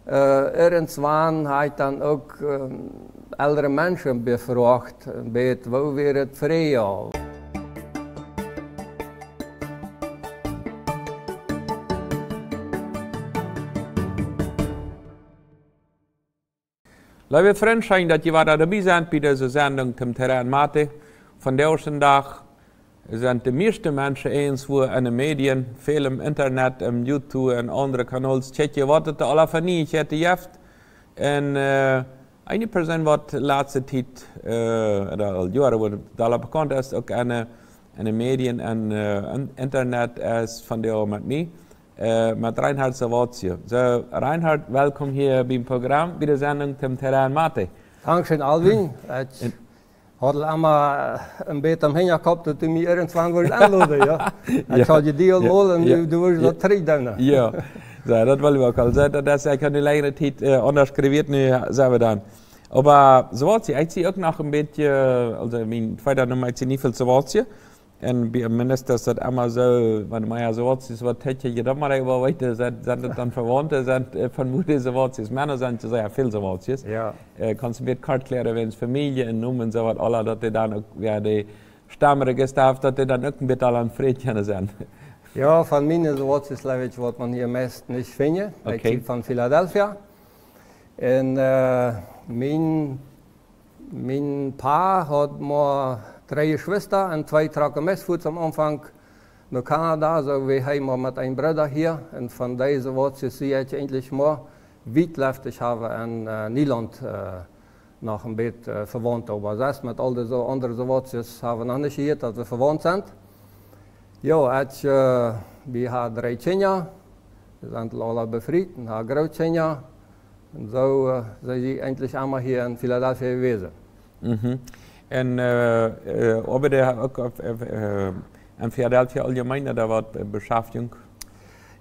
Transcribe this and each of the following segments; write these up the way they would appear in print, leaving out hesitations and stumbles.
Irgendwann habe ich dann auch ältere Menschen befragt, wo wäre es früher? Liebe Freunde, schön, dass ihr dabei seid bei dieser Sendung zum Terrain Mate. Von der ersten Tag sind die meisten Menschen eins, wo in den Medien, viel im Internet, im YouTube und anderen Kanälen, checken, was das alle von ihnen hat. Und eine Person, die letzte Zeit, oder all Jahre, wo das bekannt ist, auch in den Medien und Internet ist von der auch mit mir. Mit Reinhard Savorzio. So, Reinhard, willkommen hier beim Programm, bei der Sendung zum Terrain Mate. Dankeschön, Alvin. Ich hatte einmal ein bisschen am Hänger gehabt, dass du mich irgendwann willst anladen, ja. Ich hatte die Deal mal und du willst das trinken. Ja, so, das wollen wir auch. Also, das ist eine längere Zeit anders skriviert, selber dann. Aber Savorzio, ich sehe auch noch ein bisschen, also mein zweiter Nummer, ich sehe nicht viel Savorzio. Und beim Minister ist das immer so, wenn man ja so was ist, was hätte ich dann mal überweite, sind das dann Verwandte, sind vermutlich so was ist. Männer sind sehr viel so was ist. Ja. Kannst du mir klar klären, wenn es Familie und Nummern so was alle, dass die dann auch, ja, die Stammregister haben, dass die dann auch ein bisschen an Friedchen sind. Ja, von mir so was ist, was man hier meist nicht findet. Okay. Ich bin von Philadelphia. Und mein Paar hat mir 3 Geschwister und 2 tragen Messfuß am Anfang nach Kanada, so wie wir mit einem Bruder hier. Und von dieser Wurzel sehe ich endlich mal, wie läuft ich habe in Niederland noch ein bisschen verwandt. Aber das mit all diesen anderen Wurzeln haben wir noch nicht gehört, dass wir verwandt sind. Ja, wir haben 3 Kinder, wir sind alle befreit, und haben Großkinder. Und so sind sie endlich einmal hier in Philadelphia gewesen. Mhm. En aber der auch in Philadelphia allgemein, da war Beschäftigung?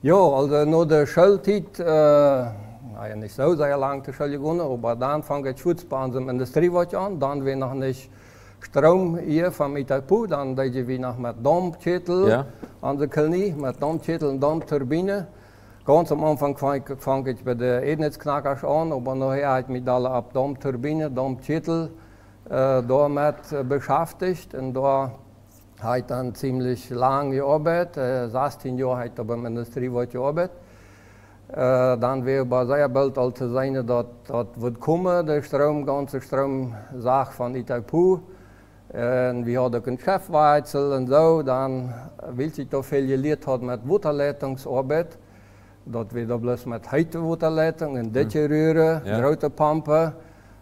Ja, also nur der Schulzeit, ja nicht so sehr lang zur Schule gegangen, aber dann fange ich Schutz bei unserem Industriewerk an, dann wir noch nicht Strom hier von Itaipu, dann wir noch mit Dampfschädel an der Kolonie, mit Dampfschädel und Dampfturbine. Ganz am Anfang fange ich bei der Ednetzknackers an, aber nachher habe ich mich alle ab Dampfturbine, Dampfschädel damit beschäftigt und da habe ich dann ziemlich lange gearbeitet, 16 Jahre habe ich beim Industriewerk gearbeitet. Dann wäre aber sehr bald zu sein, dass wird kommen, der Strom, ganze Stromsache von Itaipu. Und wir hatten einen Chefwechsel und so, dann will ich da viel gelernt haben mit Wasserleitungsarbeit. Dat wir da bloß mit Heizwasserleitung und Dächer rühren, große Pumpen.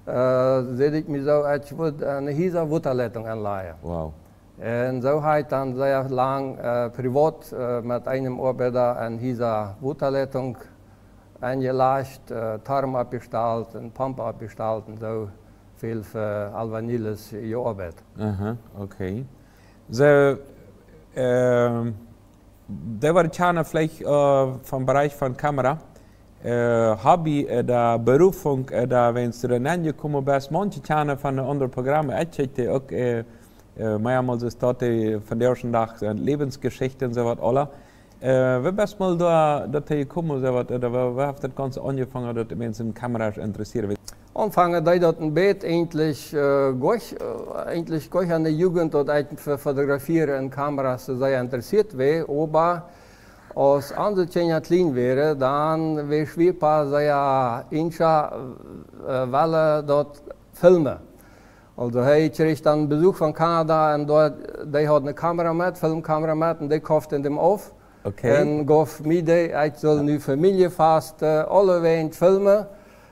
Sehe ich mir so, ich würde eine riesige Wasserleitung anlegen. Wow. Und so habe ich dann sehr lang privat mit einem Arbeiter eine riesige Wasserleitung eingelegt, Tarm abgestellt und Pumpe abgestellt und so viel für Alvaniles gearbeitet. Aha, okay. So, da war die vielleicht vom Bereich von Kamera. Hobby oder Berufung oder wenn du dann angekommen bist, manche Channel von den anderen Programmen, ich auch mehrmals ist dort von der ersten Tag Lebensgeschichte und so was alle. Wie bist du mal da gekommen, so was, oder wie hat das Ganze angefangen, dass die Menschen Kameras interessieren? Anfangen deed dat een beetje eigentlich gleich an der Jugend dat für Fotografieren und Kameras sehr interessiert wäre, aber als andere Kinder klein wäre, dann wäre schwierig, sehr wollen dort filmen. Also ich krieg dann Besuch von Kanada und dort, die hat eine Kamera mit, Filmkamera mit und die kaufte dem auf. Okay. Und gaf mir die, ich soll nu Familie fast alle Wegen filmen.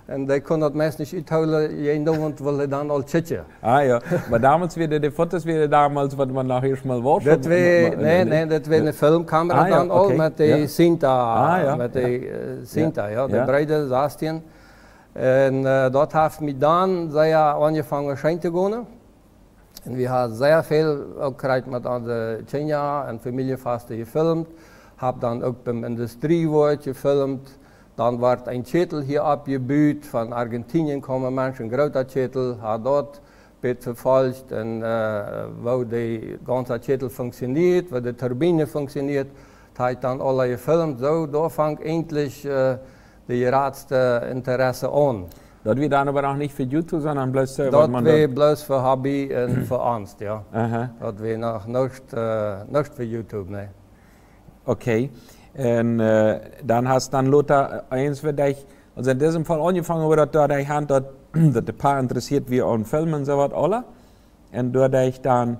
Und die kon dat meest niet uithouden, jeden Abend wilde dan al chitje. Ah ja, maar damals wieder die Fotos wieder damals, wat man nachher schon mal war. Dat nee, dat weer een filmcamera dan al met die Cinta, met die Cinta, ja, de breite 16. En dat heeft me dan sehr angefangen schijn te gaan. En we hebben sehr veel ook gekregen met onze Kinder en familievasten gefilmd. Heb dan ook beim Industriewerk gefilmd. Dann wird ein Schädel hier abgebaut, von Argentinien kommen Menschen, ein großer Schädel, hat dort verfolgt, und, wo der ganze Schädel funktioniert, wo die Turbine funktioniert, hat dann alle gefilmt. So, da fängt endlich die raadste Interesse an. Dat wir dann aber auch nicht für YouTube, sondern bloß Dat wir bloß für Hobby und für Angst, ja. Dat wir noch nicht für YouTube, ne. Okay. Und dann hast dann Lothar eins für dich, also in diesem Fall angefangen, wo das durch Hand, dass ein paar interessiert wie an Filmen und so was alle. Und durch dann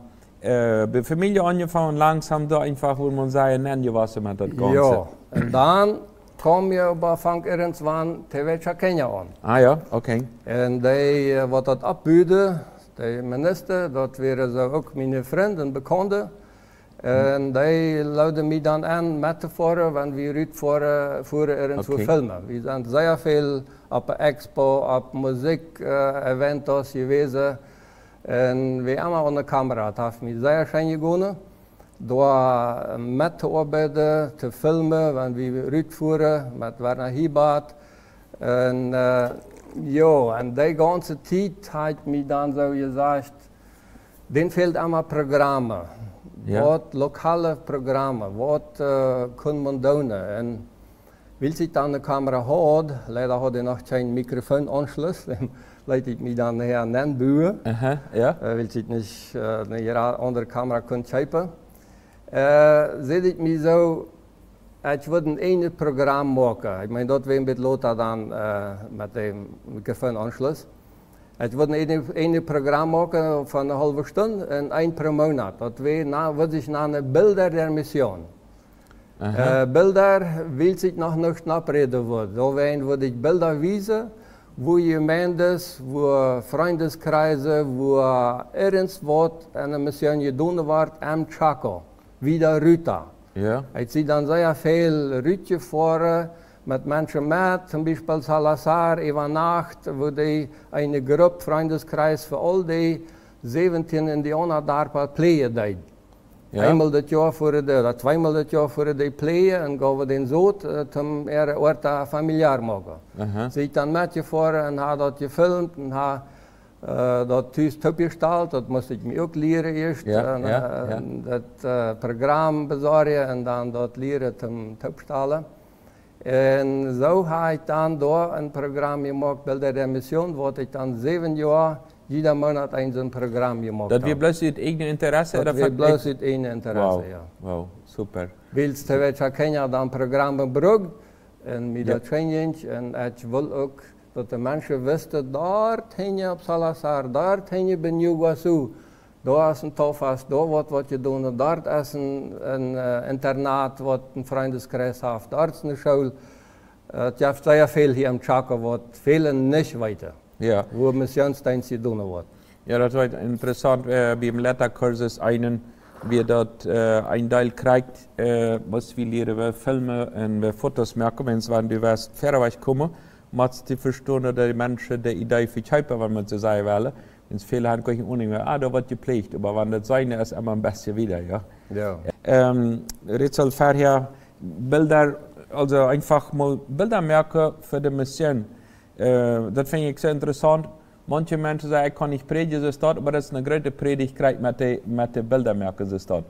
bei Familie angefangen, langsam da einfach, wo man sagen, angewachsen mit das Ganze. Ja, und dann kom je op Fang irgendwann TVC Kenia an. Ah ja, okay. Und die, wat dat abbieden, die minister, dat waren so ook mijn vrienden en bekenden. En die luiden mij dan aan met te voeren, wenn wir uitvoeren irgendwo filmen. Wir sind sehr viel op de expo, op muziek-events gewesen. En we allemaal aan de camera. Het heeft mij zeer schön gegaan. Door met te arbeiten, te filmen, wenn wir uitvoeren met Werner Hiebert. En ja, en die ganze tijd heeft mij dan zo gezegd, den fehlt allemaal programmen. Ja. Wat lokale programmen, wat kan man doen? En wil ik dan de camera had, leider had ik nog geen microfoonaanschluss, leidt ik me dan her nennen buren. Ja. Wil ik niet een andere camera kunnen kopen. Zit ik me zo, ik wilde een programma maken. Ik meen dat we met Lothar dan met de microfoonaanschluss. Ik wilde een programma maken van een halve stunde en één per maand. Dat wordt zich naar de Bilder der Mission. Bilder wil zich nog niet napreden worden. Daarin wil ik Bilder wijzen, wo Gemeindes, wo Freundeskreise, wo ergens wat en een mission gedaan wordt am Chaco, wie der Rüta. Ja. Ik zie dan zeer veel Rütje voor. Met mensen met, zum Beispiel Salazar, über Nacht, wo die eine Gruppe, Freundeskreis für all die 17 Indianer daar pleien deed. Ja. Einmal das Jahr voor de, zweimal das Jahr voor de pleien en gaan we den zoot zum Ort familiar maken. Ze is dan met je voor en had dat gefilmd en had dat thuis opgesteld, dat moest ik me ook leren eerst. Ja, dat programma bezorgen en dan dat leren zum opstellen. En zo heb ik dan door een programma gemaakt, Bilder der Mission, wat ik dan 7 jaar, jeder maand een programma gemaakt heb. Dat weer bloos uit eigen interesse? Dat weer bloos uit eigen interesse, wow. ja. Wow, super. Wils TVC Kenia dan programma gebruikt en met dat change en ik wil ook dat de mensen wisten, daar heen je op Salazar, daar heen je bij Nieuw-Guasu. Daar is een tofas, daar wordt wat je doen, daar is een internaat wat een vriendenskreis heeft, daar is een school. Het heeft zeer veel hier in Chaco, wat velen niet weten, ja. Hoe missionsdienst gedaan wordt. Ja, dat was interessant, bij een lettercursus wie dat een deel krijgt, moest we leren, we filmen en we foto's maken, mensen die was ver wegkomen, maar te verstaan dat die mensen de idee verkaufen, wat man ze zeggen willen. En veel hebben geen Ahnung mehr, da wird gepflegt, aber wenn das seine ist, immer ein bisschen wieder, ja. Ja. Ritzel vorher Bilder, also einfach mal Bilder merken für die Mission. Das finde ich sehr interessant. Manche Menschen sagen, ich kann nicht predigen, so dort, aber das ist eine große Predigkeit mit den Bildermerken, so dort.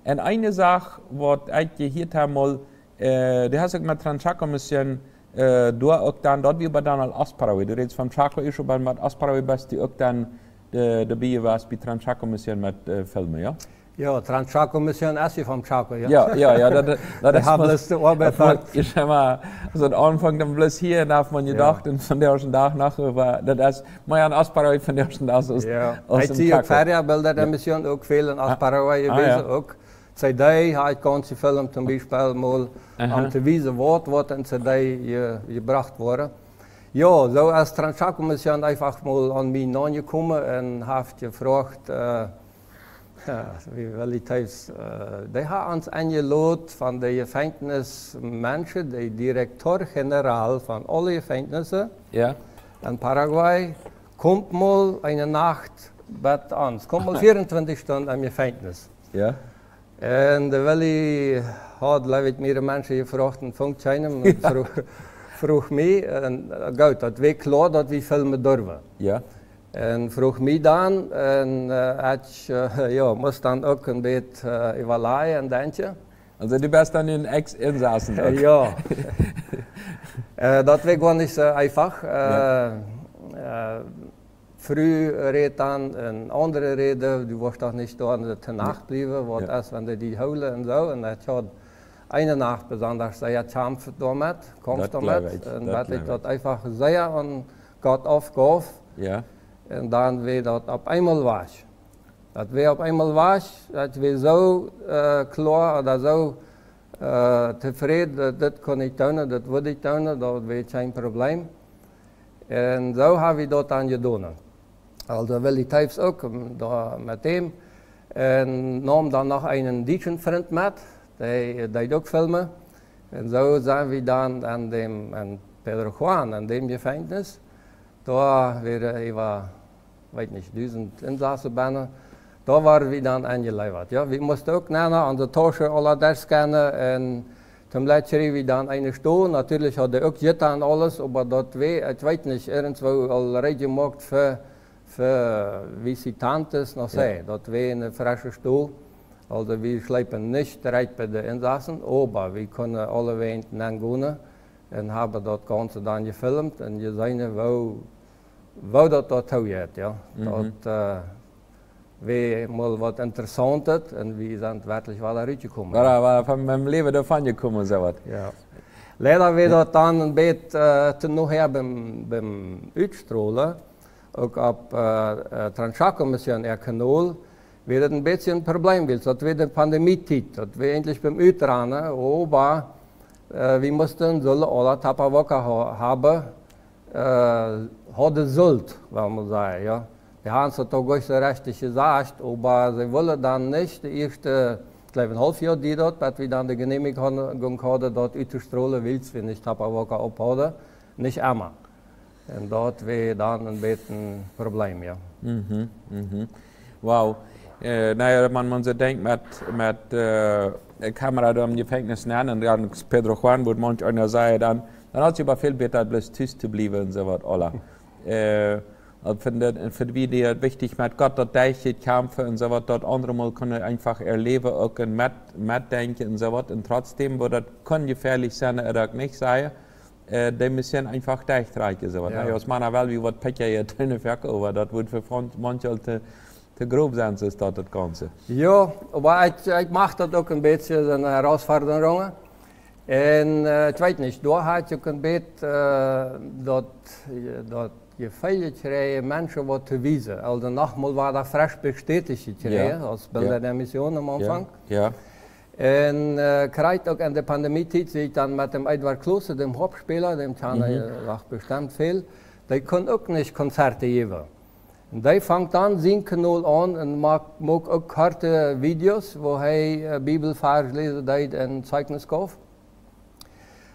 Und eine Sache, was ich gehört habe, mal, die hast du mit Transchaco Mission, du auch dann, dort wie bei dann als Asparaui, du redest vom Chaco, ich schon mit Asparaui, bist du auch dann dabei warst bei Transchaco Mission mit Filmen, ja? Ja, Transchaco Mission ist ja vom Chaco, ja. Ja, das haben bloß die Arbeit. Ich habe mal, also am Anfang dann bloß hier, da hat man gedacht, und von der ersten Tag nachher war, das ist, mal ein Asparaui von der ersten Tag aus dem Chaco. Ich sehe auch Ferien-Bilder der Mission, auch viel in Asparaui gewesen, auch. CD habe ich ganze Film zum Beispiel mal am te wijzen wat in CD gebracht worden. Ja, so als Transchaco Mission einfach mal an mich angekommen und hat gefragt, wie will ich das, die haben uns eingeladen von den Gefängnismenschen, der Direktor-General von allen Gefängnissen in Paraguay, kommt mal eine Nacht bei uns, kommt mal 24 Stunden im Gefängnis. Ja. En de Willy had leid meer mensen gevraagd en vond keinem en vroeg mij, en goed, dat we klaar dat we filmen durven. Ja. En vroeg mij dan, en ik moest dan ook een beetje evalueren en denken. Also du bist dann in Ex-Insassen? Ja. Dat war gar nicht so einfach. Früh redet dann een andere Rede, du wirst doch nicht dort in der Nacht bleiben, was ist, wenn du die holen und so. Und das hat eine Nacht besonders sehr kämpft damit, kommst damit. Und das ist dort einfach sehr und Gott aufgehört. Ja. Und dann war das auf einmal was. Das war auf einmal was, das war so klar oder so tevreden, das kann ich tun, das würde ich tun, das war kein Problem. Und so habe ich das dann getan. Also Willi Teufs auch da mit dem. Und nahm dann noch einen deutschen Freund mit, der auch filmen. Und so sind wir dann an Pedro Juan, an dem Gefängnis. Da wäre über, weiß nicht, 1000 Insassen binnen. Da waren wir dann eingeliefert. Ja, wir mussten auch an der Tasche alle das scannen. Und zum letzten wir dann eine Stunde. Natürlich hat er auch getan alles, aber das war, ich weiß nicht, irgendwo already gemacht für Visitantes noch sehr. Das war eine frische Stuhl. Also wir schleppen nicht direkt bei den Insassen, aber wir können alle Wegen gehen und haben das Ganze dann gefilmt und gesehen, wo das dort geht. Ja. Das war mal was Interessantes und wir sind wirklich wieder rausgekommen. Ja, aber von meinem Leben davon gekommen, so was. Ja. Leider war das dann ein bisschen nachher beim Uitstrahlen, auch auf Transchaco-Mission Kanal, war das ein bisschen ein Problem, weil das war die Pandemie-Zeit, das war endlich beim Uitrennen, aber wir mussten alle Tapawaka haben, hadden Schuld, will man sagen, ja. Die haben es doch gar so richtig gesagt, aber sie wollen dann nicht, die erste, ich glaube ein halbes Jahr, die dort, dass wir dann die Genehmigung hatten, dort auszustrahlen, weil wir nicht Tapawaka abhaben, nicht immer. Und dort war dann ein bisschen ein Problem, ja. Wow. Naja, man so denkt, mit Kamera da im Gefängnis nennen, und dann Pedro Juan, wo manch einer sagt, dann hat es aber viel besser, bloß tüß zu bleiben und so was, alle. Für die wichtig, mit Gott dort durchgeht, kämpfen und so was, dort andere mal können einfach erleben, auch mitdenken und so was, und trotzdem, wo das kann gefährlich sein, oder nicht sein, die müssen einfach durchreichen, so was. Ja. Aus meiner Welt, wie was Päcker hier drin verkaufen, das wird für manche te grob zijn, is dat het Ganze. Ja, aber ich mache das auch ein bisschen eine Herausforderung. Und ich weiß nicht, da hat ich ein bisschen das Gefühl gekriegt, Menschen was zu wissen. Also nochmal war das frisch bestätigt gekriegt, als Bilder der Mission am Anfang. Ja. Und kriegt auch in der Pandemie-Zeit, ich dann mit dem Edward Klose, dem Hauptspieler, dem kann ich bestimmt viel, der kann auch nicht Konzerte geben. Und der fängt dann sein Kanal an und macht auch kurze Videos, wo er Bibelvers lesen und Zeugnis kauft.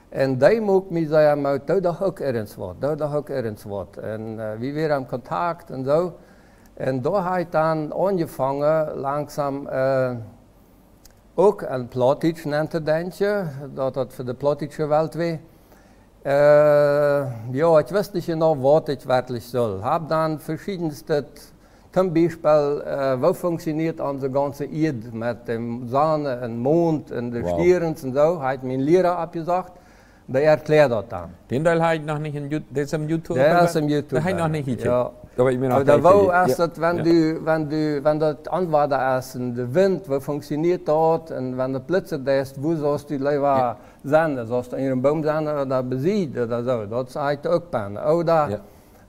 Und der macht mir sagen, da doch auch irgendwas. Und wir waren im Kontakt und so. Und da hat er dann angefangen, langsam auch an Plattdeutsch zu denken, das für die plattdeutsche Welt war. Ja, ich weiß nicht genau, was ich wirklich soll. Ich habe dann verschiedenste, zum Beispiel, wo funktioniert unsere ganze Erde mit dem Sonne und Mond und den Stieren und so, hat mein Lehrer abgesagt. Der erklärt das dann. Den Teil hat noch nicht in YouTube? Der ist im YouTube. Der hat noch nicht YouTube. Ja. Aber ich meine oder wo ist das, wenn das Anwader ist, und der Wind, wo funktioniert das, und wenn der Blitze da ist, wo sollst du lieber sein, sollst du in einem Baum sein oder besiegt oder so, das hat auch Bann. Oder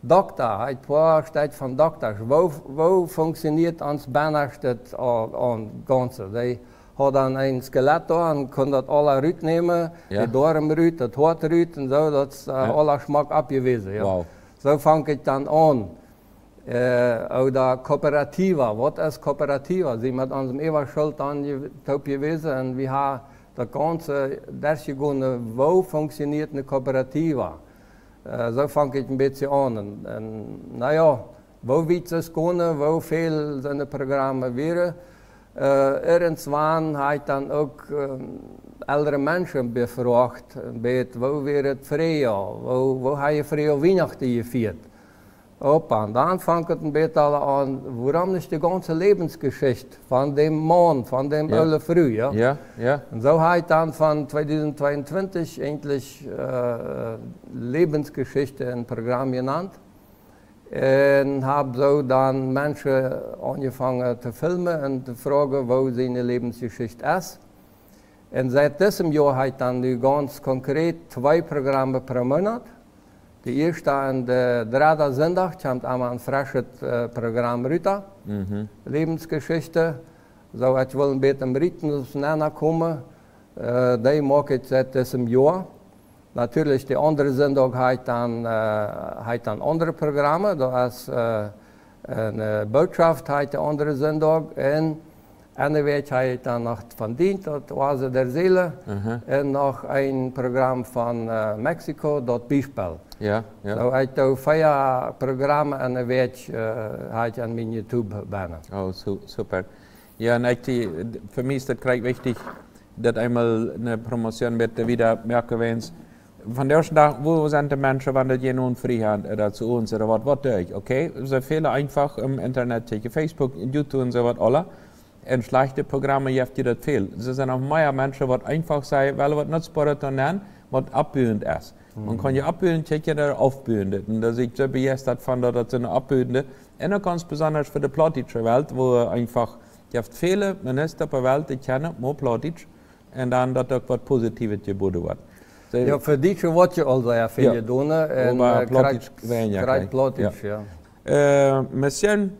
Doktor, ein paar steht von Doktor, wo funktioniert uns Banner an Ganze? Die hat dann ein Skelett da und kann das alle rausnehmen, die Darm raus, das Hort raus und so, das ist aller Geschmack abgewiesen. Ja. Wow. So fange ich dann an. Oder Kooperativa, was ist Kooperativa? Sie mit unserem Eberschuld gewesen und wir haben das Ganze durchgegangen, wo funktioniert eine Kooperativa? So fange ich ein bisschen an. Und naja, wo wird es gehen, wo viel seine Programme wären. Irgendwann habe ich dann auch ältere Menschen befragt, wo wäre es Frühjahr, wo habe ich Frühjahr Weihnachten gefeiert? Opa, und dann fängt es ein bisschen an, woran ist die ganze Lebensgeschichte von dem Mann, von dem Ölle früh, ja? Ja, ja. Und so habe ich dann von 2022 endlich Lebensgeschichte ein Programm genannt. Und habe so dann Menschen angefangen zu filmen und zu fragen, wo seine Lebensgeschichte ist. Und seit diesem Jahr habe ich dann ganz konkret 2 Programme pro Monat. Die erste an der 3. Sonntag kommt einmal ein frisches Programm rüber, Lebensgeschichte. So, ich will ein bisschen im Rhythmus kommen. Die mache ich seit diesem Jahr. Natürlich, die andere Sonntag habe ich dann andere Programme. Da ist eine Botschaft, die andere Sonntag. Und eine Woche habe ich dann noch von Dienst, das Oase der Seele. Und noch ein Programm von Mexiko, dort Beispiel. Ja, ja. So, ich habe 4 Programme an der Woche an meinem YouTube-Banner. Oh, super. Ja, und für mich ist das gleich wichtig, dass einmal eine Promotion wird wieder merken, wenn es von der ersten Tag, wo sind die Menschen, wenn die nun frei haben, oder zu uns, oder was tue ich, okay? So viele einfach im Internet, Facebook, YouTube und so was alle. Und schlechte Programme, habt ihr das viel. Es sind auch mehr Menschen, die einfach sagen, weil was nutzbares tun, was abbühend ist. Man kann ja abbühend, checken oder aufbühend. Und da sehe ich so begeistert von, dass das eine abbündende, und ganz besonders für die politische Welt, wo einfach, ihr habt viele Minister per Welt, die kennen, more Plattdeutsch, und dann, dass auch was Positives geboten wird. So, ja, für dich wird ja also ja viel getan. Aber Plattdeutsch gerade Plattdeutsch, ja. Mission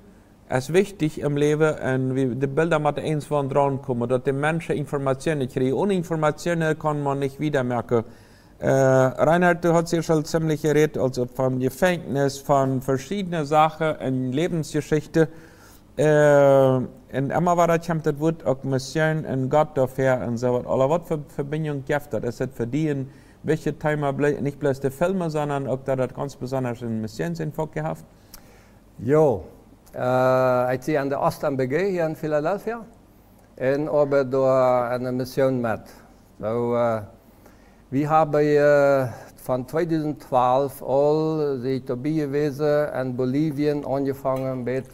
ist wichtig im Leben, und wie die Bilder mit eins von dran kommen, dass die Menschen Informationen kriegen. Ohne Informationen kann man nicht wieder merken. Reinhard, du hast ja schon ziemlich geredet, also vom Gefängnis, von verschiedenen Sachen in Lebensgeschichte. Und immer war das, kommt das Wort auch Mission und Gott dafür und so was. Aber was für Verbindung gibt das? Ist das für die, in welche Thema nicht bloß die Filme, sondern auch da das ganz besonders in Missionsinfok gehabt? Jo, ich sehe an der Ost-MBG hier in Philadelphia und arbeite da eine Mission mit. So, wir haben von 2012 all dabei gewesen in Bolivien angefangen mit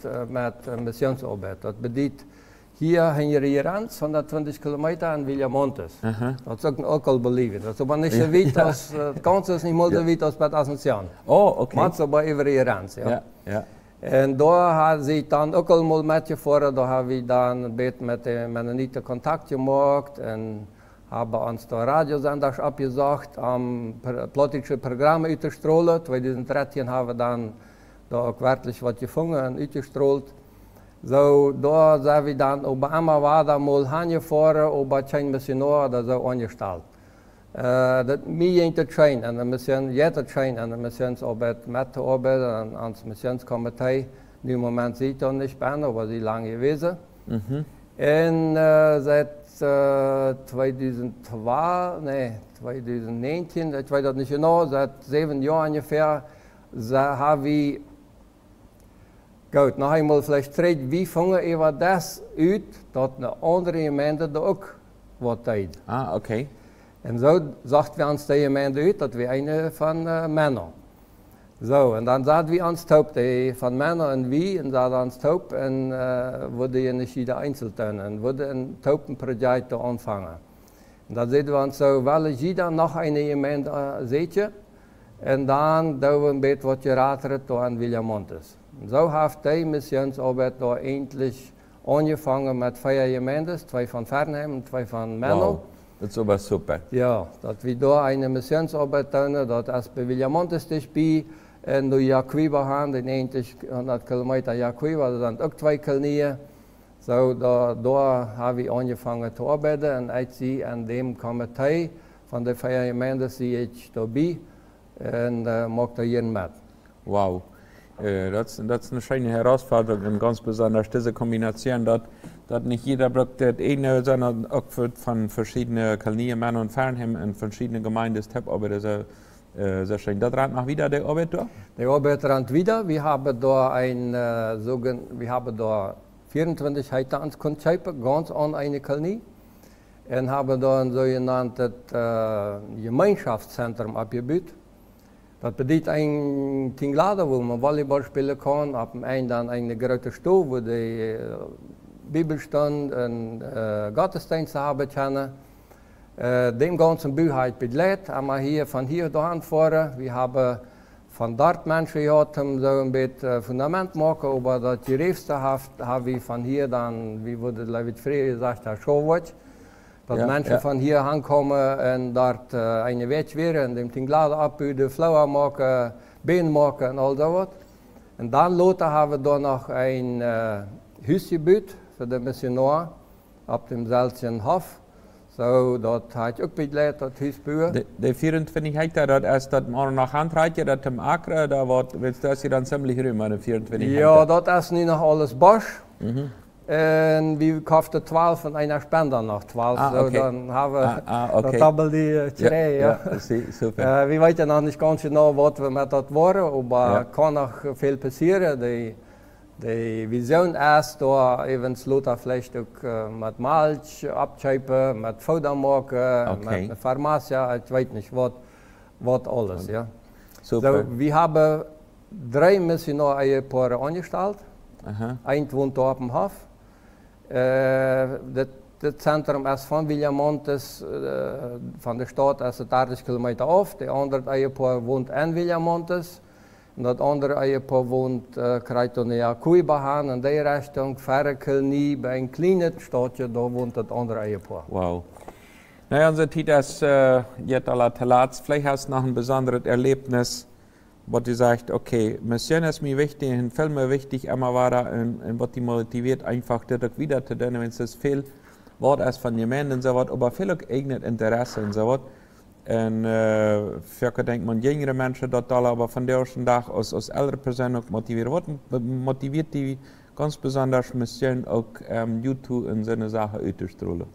Missionsarbeit. Das bedeutet hier in Rieranz, 120 Kilometer in Villamontes. Das ist auch Bolivien. Das ist aber nicht so weit, das Ganze ist nicht mal so weit als Bad Asunción. Oh, okay. Man ist aber über Rieranz, ja. Ja. Und da haben sie dann auch mal mitgefahren, da haben wir dann ein bisschen mit den Mennoniten Kontakt gemacht und haben uns da Radiosenders abgesagt, politische Programme ausgestrahlt. 2013 haben wir dann da auch wirklich was gefunden und ausgestrahlt. So, da sind wir dann, Obama war da mal hingefahren, aber kein Missionar oder so angestellt. Dat mij in te trainen en de mission, jette trainen en de missionsarbeit met te arbeiten en ans Missionskomitee. Nu moment zit er nicht mehr, aber sie lange gewesen. En seit 2019, ich weiß das nicht genau, seit 7 Jahren ungefähr, haben wir, gut, noch einmal vielleicht treten, wie fangen wir das uit, dat eine andere Gemeinde da auch was tut. Ah, okay. Und so sagt wir uns die Gemeinde uit, dass wir eine von Männern. So, und dann sagt wir uns taub, die von Männern und wie, und sagt uns taub, und würde ja nicht jeder einzeln tun, und würde ein Taubenprojekt anfangen. Und dann sehen wir uns so, weil jeder noch eine Gemeinde sieht, und dann da wir ein bisschen was geraten da in Villamontes. Und so hat die Missionsarbeit da endlich angefangen mit 4 Gemeinden, 2 von Fernheim und 2 von Männern. Wow. Das ist aber super. Ja, dass wir da eine Missionsarbeit tun, das ist bei Villamontes dabei, und durch Jacuiba haben, die 100 Kilometer Jacuiba, das sind auch 2 Kolonien. So, da haben wir angefangen zu arbeiten, und ich sehe an dem Komitee von der 4 Gemeinden sehe ich dabei und mache da jeden mit. Wow. Das ist eine schöne Herausforderung und ganz besonders diese Kombination, dass nicht jeder braucht das eine, sondern auch von verschiedenen Kolonien, Männer und Fernheim und verschiedene Gemeinden, aber das ist sehr schön. Das rennt noch wieder der Arbeit da? Der Arbeit rennt wieder. Wir haben da wir haben da 24 Hektar ans Konzept, ganz an eine Kolonie. Und haben da ein sogenanntes Gemeinschaftszentrum abgebaut. Das bedeutet ein Tingladen, wo man Volleyball spielen kann. Ab dem einen dann eine große Stube, wo die Bibelstunde und Gottesdienste haben können. Dem ganzen Bau hat begleitet, aber hier von hier dahin fahren. Wir haben von dort Menschen gehabt, um so ein bisschen Fundament machen, aber das Gerefste haben wir von hier dann, wie wurde David früher gesagt, Schauwatch. Dass Menschen von hier ankommen und dort eine Weg wären, dem Tingladen abbauen, Flower machen, Bein machen und all das. Und dann later haben wir da noch ein Haus gebaut für die Missionare auf dem Seltschen Hof. So, dat hat ook begleitet, dat Haus bauen. De 24 Hektar, dat is dat maar nog handrijtje, dat hem akre, dat wordt, dat is dan ziemlich ruim, de 24 Hektar. Ja, dat is nu nog alles Bosch. En we kochten 12 en einer Spender noch 12. So, dann haben wir das Double die Cherry. Ja, super. Wir weten noch nicht ganz genau, was wir mit das waren, aber kann noch viel passieren. Die Vision ist, da eben Lothar vielleicht auch mit Mulch abschöpfen, mit Futter machen, mit einer Pharmazie, ich weiß nicht, was alles. Ja. Super. So, wir haben 3 Missionar-Ehepaare angestellt. Ein wohnt da auf dem Hof. Das Zentrum ist von Villamontes, von der Stadt, ist 30 Kilometer auf. Der andere Ehepaar wohnt in Villamontes. Und das andere Ehepaar wohnt Kreitonia Kuibahan in der Richtung, Ferkelnie, bei einem kleinen Stadtje, da wohnt das andere Ehepaar. Wow. Naja, unser Titel ist jetzt aller Talats. Vielleicht hast du noch ein besonderes Erlebnis, wo du sagst, okay, Mission ist mir wichtig, ein Film ist wichtig, immer war da, und was die motiviert, einfach das wieder zu tun, wenn es viel Wort ist von jemandem und so was, aber viel auch eigenes Interesse und so was. Und vielleicht denkt man, jüngere Menschen dort alle, aber von der ersten Tag als ältere Personen auch motiviert. Was motiviert die ganz besonders Mission auch YouTube in so eine Sache auszustrahlen?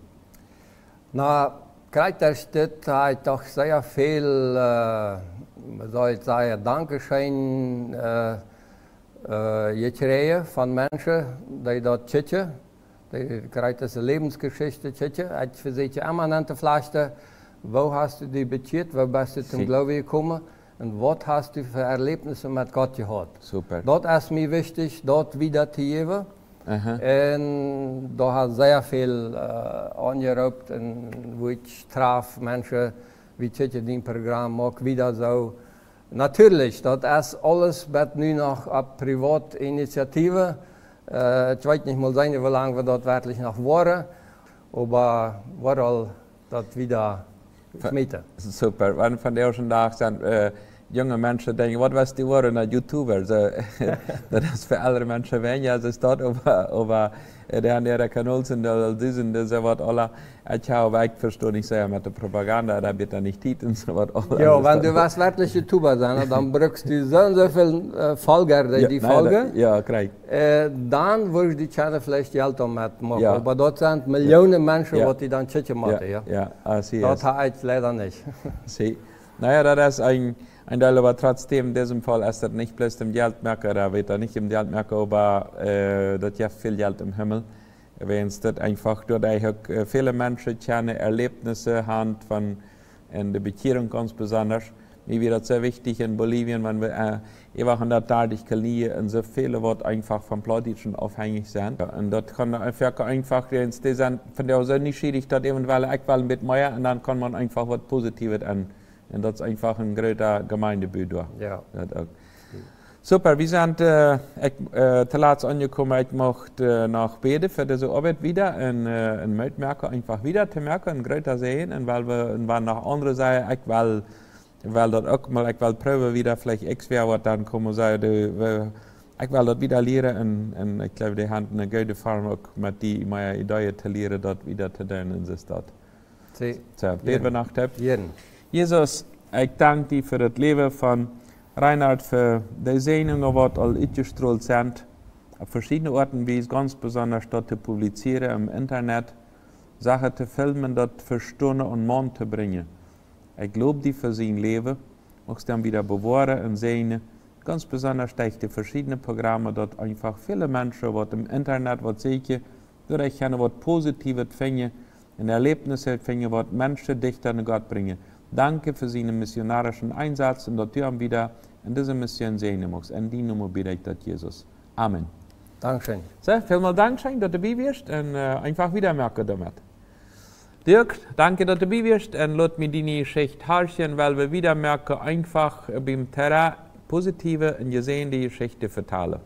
Na, Kreiterstedt hat doch sehr viel, man soll sagen, Dankeschön gekriegt von Menschen, die dort schützen. Die Kreiterse Lebensgeschichte schützen. Ich versuche immer an der Flasche, wo hast du dich beziert, wo bist du zum Glauben gekommen und was hast du für Erlebnisse mit Gott gehabt. Super. Das ist mir wichtig, dort wieder zu geben. Und da hat sehr viel angerufen, wo ich traf Menschen, wie ich den Programm auch wieder so. Natürlich, das ist alles wird nun noch eine Privatinitiative. Ich weiß nicht mal, wie lange wir dort wirklich noch waren, aber war das wieder schmieden. Super, wenn von der ersten Tag sind junge Menschen denken, was die waren, als YouTuber. So, das ist für andere Menschen wenig, als es dort, aber der Kanal sind, die sind, das wird alle, ich habe verstehe nicht sehr mit der Propaganda, da wird nicht Titel und so was. Ja, wenn du was wirklich YouTuber sein, dann brauchst du so viele Folger, die folgen. Ja, korrekt. Dann würdest du die Channel vielleicht Geld damit machen. Ja. Aber dort sind Millionen Menschen, die dann Chicken machen. Das habe ich leider nicht. Naja, das ist ein Teil, aber trotzdem, in diesem Fall ist das nicht bloß im Geldmerker, da wird er nicht im Geldmerker, aber das hat viel Geld im Himmel. Wenn es das einfach durch viele Menschen keine Erlebnisse haben von in der Bekehrung ganz besonders. Mir wird das sehr wichtig in Bolivien, wenn wir einfach in der Tat, ich kann nie in so viele Worte einfach vom Plattdeutschen abhängig sein. Und das kann einfach, die sind von der Seite nicht schwierig, dass eventuell auch mit mehr und dann kann man einfach was Positives an. Und das ist einfach ein großer Gemeindebüro. Ja. Super, wir sind Talats angekommen. Ich möchte noch beten für diese Arbeit wieder und Mitmerker einfach wieder zu merken, ein großer sehen, und weil wir noch andere sagen, ich will das auch mal, ich will prüfen wieder, vielleicht extra was dann kommen und sagen, ich will das wieder lernen und ich glaube, die haben eine gute Erfahrung auch mit die meine Idee zu lernen, das wieder zu tun in der Stadt. So, beten wir nach dem. Jesus, ich danke dir für das Leben von Reinhard, für die Segnungen, die all eingestrahlt sind, auf verschiedenen Orten, wie es ganz besonders dort zu publizieren, im Internet, Sachen zu filmen, dort für Stunden und Monate zu bringen. Ich lobe dir für sein Leben, möchtest dann wieder bewahren und segnen, ganz besonders durch die verschiedenen Programme, dort einfach viele Menschen, die im Internet was sehen, durch ich was Positives finden, ein Erlebnis finden, was Menschen dichter an Gott bringen. Danke für seinen missionarischen Einsatz und dass du ihm wieder in dieser Mission sehen musst. In die Nummer bitte ich das, Jesus. Amen. Dankeschön. So, vielmals Dankeschön, dass du dabei bist und einfach wieder merken damit. Dirk, danke, dass du dabei bist und lass mir deine Geschichte herrschen, weil wir wieder merken, einfach beim Terrain positive und gesehene Geschichte verteilen.